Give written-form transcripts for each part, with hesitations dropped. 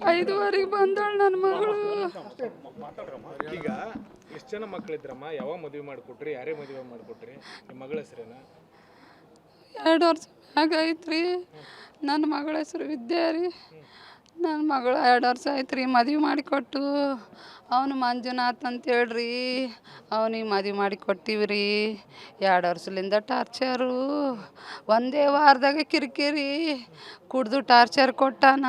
5:30ಗೆ ಬಂದಳು ನನ್ನ ಮಗಳು. ಈಗ ಎಷ್ಟು ಜನ ಮಕ್ಕಳಿದ್ರಮ್ಮ? ಯಾವಾಗ ಮದುವೆ ಮಾಡಿಕೊಟ್ರಿ? ಯಾರೇ ಮದುವೆ ಮಾಡಿಕೊಟ್ರಿ? ನಿಮ್ಮ ಮಗಳ ಹೆಸರೇನ? 2 ವರ್ಷ ಮ್ಯಾಗ ಐತ್ರಿ. ನನ್ನ ಮಗಳ ಹೆಸರು ವಿದ್ಯಾ ರೀ. ನನ್ನ ಮಗಳು 2 ವರ್ಷ ಆಯ್ತು ರೀ ಮದುವೆ ಮಾಡಿಕೊಟ್ಟು. ಅವನು ಮಂಜುನಾಥ್ ಅಂತ ಹೇಳ್ರಿ, ಅವನಿಗೆ ಮದುವೆ ಮಾಡಿ ಕೊಟ್ಟಿವಿ ರೀ. 2 ವರ್ಷದಿಂದ ಟಾರ್ಚರು, ಒಂದೇ ವಾರದಾಗ ಕಿರಿಕಿರಿ ಕುಡ್ದು ಟಾರ್ಚರ್ ಕೊಟ್ಟಾನ.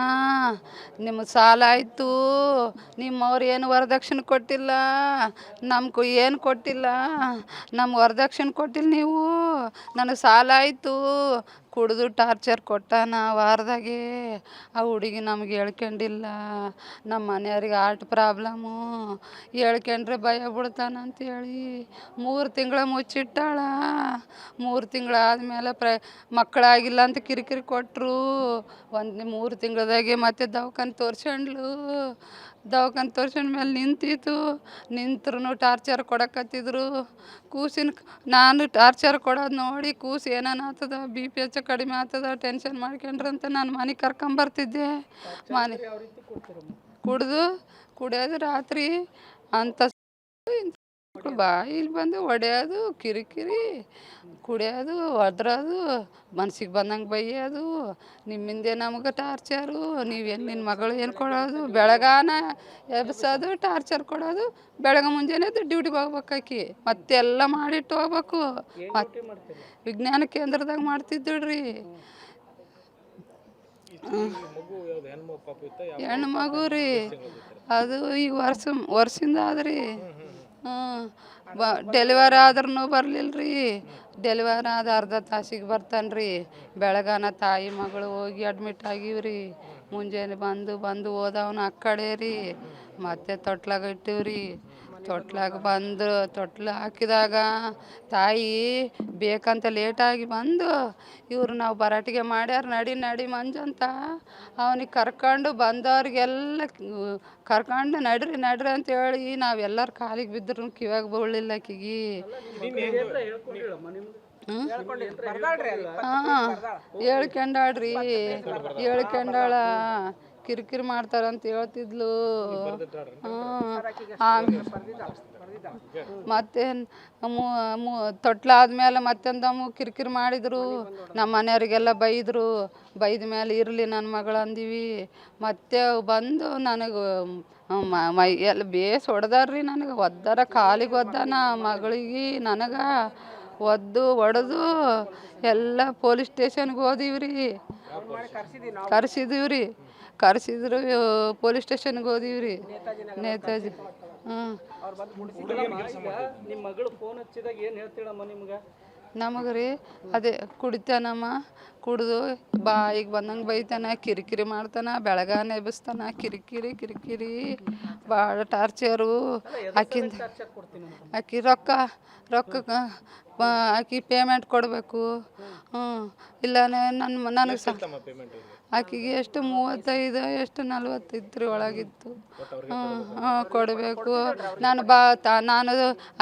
ನಿಮಗೆ ಸಾಲ ಆಯಿತು, ನಿಮ್ಮವ್ರು ಏನು ವರದಕ್ಷಿಣೆ ಕೊಟ್ಟಿಲ್ಲ, ನಮ್ಗೂ ಏನು ಕೊಟ್ಟಿಲ್ಲ, ನಮ್ಗೆ ವರದಕ್ಷಿಣೆ ಕೊಟ್ಟಿಲ್ಲ ನೀವು, ನನಗೆ ಸಾಲ ಆಯಿತು, ಕುಡ್ದು ಟಾರ್ಚರ್ ಕೊಟ್ಟಾನ ವಾರದಾಗೆ. ಆ ಹುಡುಗಿ ನಮ್ಗೆ ಹೇಳ್ಕೊಂಡಿಲ್ಲ. ನಮ್ಮ ಮನೆಯವ್ರಿಗೆ ಹಾರ್ಟ್ ಪ್ರಾಬ್ಲಮ್ಮು, ಹೇಳ್ಕೊಂಡ್ರೆ ಭಯ ಬಿಡ್ತಾನಂತೇಳಿ 3 ತಿಂಗಳ ಮುಚ್ಚಿಟ್ಟಾಳ. 3 ತಿಂಗಳಾದ್ಮೇಲೆ ಮಕ್ಕಳಾಗಿಲ್ಲ ಅಂತ ಕಿರಿಕಿರಿ ಕೊಟ್ಟರು. 3 ತಿಂಗಳದಾಗೆ ಮತ್ತೆ ದವಾಖಾನೆ ತೋರ್ಸ್ಕೊಂಡ್ಲು. ದವಾಖಾನೆ ತೋರ್ಸ್ಕೊಂಡ್ಮೇಲೆ ನಿಂತ್ರು ಟಾರ್ಚರ್ ಕೊಡಕತ್ತಿದ್ರು. ಕೂಸಿನ ನಾನು ಟಾರ್ಚರ್ ಕೊಡೋದು ನೋಡಿ ಕೂಸು ಏನೇನು ಆಗ್ತದ, BP ಹೆಚ್ಚು ಕಡಿಮೆ ಆಗ್ತದ, ಟೆನ್ಷನ್ ಮಾಡ್ಕೊಂಡ್ರಂತ ನಾನು ಮನೆಗೆ ಕರ್ಕೊಂಬರ್ತಿದ್ದೆ. ಮನೆ ಕುಡಿಯೋದು ರಾತ್ರಿ ಅಂತ ಬಾಯಿಲಿ ಬಂದು ಹೊಡೆಯೋದು, ಕಿರಿಕಿರಿ ಕುಡಿಯೋದು, ಒದ್ರೋದು, ಮನ್ಸಿಗೆ ಬಂದಂಗೆ ಬೈಯೋದು. ನಿಮ್ಮಿಂದೆ ನಮ್ಗೆ ಟಾರ್ಚರು, ನೀವೇನು ನಿನ್ನ ಮಗಳು ಏನು ಕೊಡೋದು, ಬೆಳಗಾನ ಎಬ್ಸೋದು, ಟಾರ್ಚರ್ ಕೊಡೋದು, ಬೆಳಗ್ಗೆ ಮುಂಜಾನೆ ಡ್ಯೂಟಿಗೆ ಹೋಗ್ಬೇಕಾಕಿ, ಮತ್ತೆಲ್ಲ ಮಾಡಿಟ್ಟು ಹೋಗ್ಬೇಕು. ಮತ್ತೆ ವಿಜ್ಞಾನ ಕೇಂದ್ರದಾಗ ಮಾಡ್ತಿದ್ದಳ್ರಿ. ಹೆಣ್ಣು ಮಗು ರೀ, ಅದು ಈಗ ವರ್ಷದಿಂದ ಆದ್ರಿ. ಡೆಲಿವರಿ ಆದ್ರೂ ಬರಲಿಲ್ಲ ರೀ. ಡೆಲಿವರಿ ಆದ ಅರ್ಧ ತಾಸಿಗೆ ಬರ್ತಾನೆ ರೀ. ಬೆಳಗಾನ ತಾಯಿ ಮಗಳು ಹೋಗಿ ಅಡ್ಮಿಟ್ ಆಗಿವ್ರಿ. ಮುಂಜಾನೆ ಬಂದು ಹೋದವನು ಆ ಕಡೆ ರೀ. ಮತ್ತೆ ತೊಟ್ಲಾಗ ಇಟ್ಟಿವ್ರಿ. ತೊಟ್ಲಾಗ ತೊಟ್ಲು ಹಾಕಿದಾಗ ತಾಯಿ ಬೇಕಂತ ಲೇಟಾಗಿ ಬಂದು ಇವ್ರು ನಾವು ಬರಾಟಿಗೆ ಮಾಡ್ಯಾರ ನಡಿ ಮಂಜಂತ ಅವನಿಗೆ ಕರ್ಕೊಂಡು ಬಂದವ್ರಿಗೆಲ್ಲ ಕರ್ಕೊಂಡು ನಡ್ರಿ ಅಂತೇಳಿ ನಾವೆಲ್ಲರೂ ಕಾಲಿಗೆ ಬಿದ್ದರು, ಕಿವ್ಯಾಗ ಬೀಳಲಿಲ್ಲ ಆಕಿಗೆ. ಹೇಳ್ಕೊಂಡಾಳ ಕಿರಿಕಿರಿ ಮಾಡ್ತಾರಂತ ಹೇಳ್ತಿದ್ಲು. ಮತ್ತೆ ತೊಟ್ಲಾದ್ಮೇಲೆ ಮತ್ತೊಂದಮ್ಮು ಕಿರಿಕಿರಿ ಮಾಡಿದ್ರು. ನಮ್ಮ ಮನೆಯವ್ರಿಗೆಲ್ಲ ಬೈದ ಮೇಲೆ ಇರಲಿ ನನ್ನ ಮಗಳು ಅಂದೀವಿ. ಮತ್ತೆ ಬಂದು ನನಗೆ ಮೈ ಎಲ್ಲ ಬೇಸ್ ಹೊಡೆದಾರ್ರಿ. ನನಗೆ ಒದ್ದಾರ ಕಾಲಿಗೆ ಒದ್ದಾನ ಮಗಳಿಗೆ ನನಗೆ ಹೊಡೆದು ಎಲ್ಲ ಪೊಲೀಸ್ ಸ್ಟೇಷನ್ಗೆ ಹೋದಿವ್ರಿ. ಕರೆಸಿದ್ರು ಪೊಲೀಸ್ ಸ್ಟೇಷನ್ಗೆ ಹೋದಿವ್ರಿ. ನೇತಾಜಿ ನಮಗೆ ರೀ ಅದೇ ಕುಡಿತಾನಮ್ಮ, ಕುಡಿದು ಬಾಯಿಗೆ ಬಂದಂಗೆ ಬೈತಾನ, ಕಿರಿಕಿರಿ ಮಾಡ್ತಾನ, ಬೆಳಗಾನ ಎಬ್ಬಿಸ್ತಾನ, ಕಿರಿಕಿರಿ ಭಾಳ ಟಾರ್ಚರು. ಆಕಿ ರೊಕ್ಕ ಆಕಿ ಪೇಮೆಂಟ್ ಕೊಡಬೇಕು. ಇಲ್ಲ ನನಗೆ ಆಕಿಗೆ ಎಷ್ಟು 35 ಎಷ್ಟು 45 ರೀ ಒಳಗಿತ್ತು. ಕೊಡಬೇಕು. ನಾನು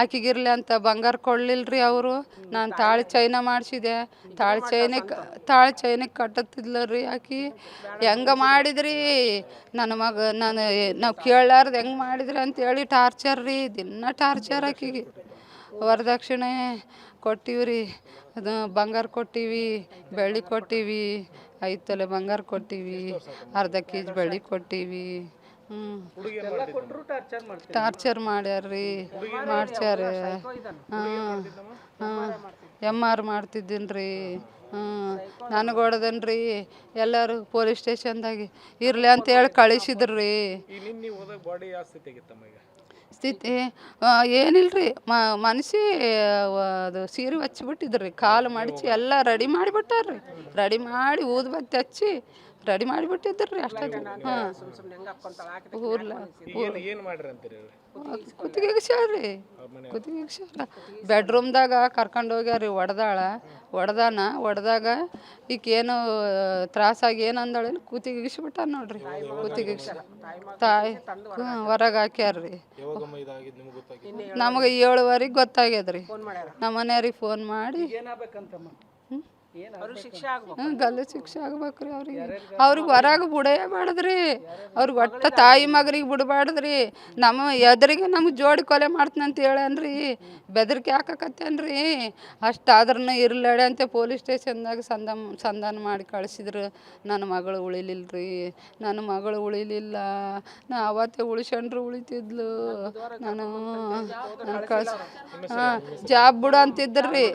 ಆಕಿಗಿರ್ಲಿ ಅಂತ ಬಂಗಾರ ಕೊಡಲಿಲ್ರಿ ಅವರು. ನಾನು ತಾಳಿ ಚೈನ ಮಾಡಿಸಿದೆ. ತಾಳಿ ಚೈನಿಗೆ ಕಟ್ಟತ್ತಿದ್ಲ ರೀ ಆಕಿ. ಹೆಂಗೆ ಮಾಡಿದ್ರಿ ನನ್ನ ಮಗ, ನಾವು ಕೇಳಾರ್ದು ಹೆಂಗೆ ಮಾಡಿದ್ರಿ ಅಂತೇಳಿ ಟಾರ್ಚರ್ ರೀ, ದಿನ ಟಾರ್ಚರ್ ಆಕಿಗೆ. ವರದಕ್ಷಿಣೆ ಕೊಟ್ಟಿವ್ರಿ, ಅದು ಬಂಗಾರ ಕೊಟ್ಟಿವಿ, ಬೆಳ್ಳಿ ಕೊಟ್ಟಿವಿ, 5 ತೊಲೆ ಬಂಗಾರ ಕೊಟ್ಟಿವಿ, ಅರ್ಧ kg ಬೆಳ್ಳಿ ಕೊಟ್ಟಿವಿ. ಟಾರ್ಚರ್ ಮಾಡ್ಯಾರ್ರಿ, MR ಮಾಡ್ತಿದ್ದೀನಿ ರೀ. ನನಗೆ ಹೊಡೆದನ್ರಿ. ಎಲ್ಲರೂ ಪೊಲೀಸ್ ಸ್ಟೇಷನ್ದಾಗೆ ಇರಲಿ ಅಂತೇಳಿ ಕಳಿಸಿದ್ರಿ. ಸ್ಥಿತಿ ಏನಿಲ್ರಿ, ಮನಸ್ಸಿ ಅದು ಸೀರೆ ಹಚ್ಚಿಬಿಟ್ಟಿದ್ರಿ, ಕಾಲು ಮಡಚಿ ಎಲ್ಲ ರೆಡಿ ಮಾಡಿಬಿಟ್ಟಾರ್ರಿ. ರೆಡಿ ಮಾಡಿ ಊದುಬತ್ತಿ ಹಚ್ಚಿ ರೆಡಿ ಮಾಡಿಬಿಟ್ಟಿದ್ರಿ ಅಷ್ಟೇ. ಕುತ್ತಿಗೆಗ್ಸ್ಯಾರ್ರಿ, ಬೆಡ್ರೂಮ್ದಾಗ ಕರ್ಕೊಂಡು ಹೋಗ್ಯಾರ್ರಿ. ಹೊಡೆದಾಗ ಈಗೇನು ತ್ರಾಸಾಗಿ ಏನು ಅಂದಳೇನು ಕೂತಿಗಿಗಿಸ್ಬಿಟ್ಟ ನೋಡ್ರಿ. ತಾಯಿ ಹೊರಗೆ ಹಾಕ್ಯಾರ್ರಿ. ನಮಗೆ 7:15 ಗೊತ್ತಾಗ್ಯದ್ರಿ. ನಮ್ಮ ಮನೆಯವ್ರಿಗೆ ಫೋನ್ ಮಾಡಿ ಗಲ್ಲು ಶಿಕ್ಷೆ ಆಗ್ಬೇಕ್ರಿ ಅವ್ರಿಗೆ ಹೊರಗೆ ಬಿಡೇ ಬಾರ್ದ್ರಿ. ಅವ್ರಿಗೆ ಒಟ್ಟ ತಾಯಿ ಮಗರಿಗೆ ಬಿಡಬಾರ್ದ್ರಿ. ನಮ್ಮ ಎದುರಿಗೆ ನಮ್ಗೆ ಜೋಡಿ ಕೊಲೆ ಮಾಡ್ತಾನಂತ ಹೇಳನ್ರಿ, ಬೆದರಿಕೆ ಹಾಕಕತ್ತೇನ್ರಿ. ಅಷ್ಟಾದ್ರೂ ಇರ್ಲಾಡೆ ಅಂತ ಪೊಲೀಸ್ ಸ್ಟೇಷನ್ದಾಗ ಸಂಧಾನ ಮಾಡಿ ಕಳಿಸಿದ್ರು. ನನ್ನ ಮಗಳು ಉಳಿಲಿಲ್ರಿ, ನನ್ನ ಮಗಳು ಉಳಿಲಿಲ್ಲ. ನಾ ಅವತ್ತೇ ಉಳಿಸ್ಕೊಂಡ್ರು ಉಳಿತಿದ್ಲು. ನಾನು ಕಳ್ಸಿ ಜಾಬ್ ಬಿಡು ಅಂತಿದ್ರಿ.